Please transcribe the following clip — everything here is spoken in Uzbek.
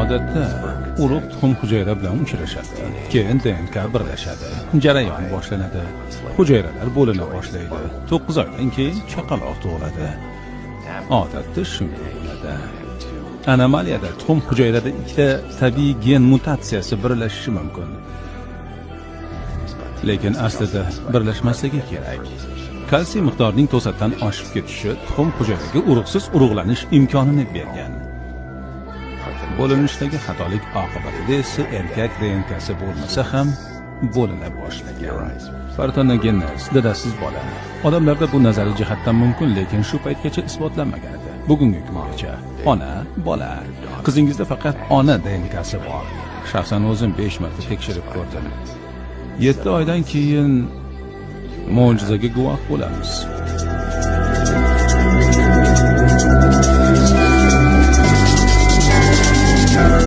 Odatda urug' tuxum hujayra bilan uchrashadi, keyin DNK birlashadi, jarayon boshlanadi, hujayralar bo'lina boshlaydi, 9 oydan keyin chaqaloq tug'iladi. Odatda shunday bo'ladi. Anomaliyada tuxum hujayrada ikkita tabiiy gen mutatsiyasi birlashishi mumkin. Lekin aslida birlashmasligi kerak. Kalsiy miqdorining to'satdan oshib ketishi tuxum hujayraga urug'siz urug'lanish imkonini bergan. Bo'linishdagi xatolik oqibatida esa erkak DNKsi bo'lmasa ham bo'lina boshlangan. Partonogenez, dadasiz bola. Odamlarda bu nazariy jihatdan mumkin, lekin shu paytgacha isbotlanmagan edi. Bugungi kungacha ona, bola. Qizingizda faqat ona DNKsi bor. Shaxsan o'zim 5 marta tekshirib ko'rdim. 7 oydan keyin mo'jizaga guvoh bo'lamiz.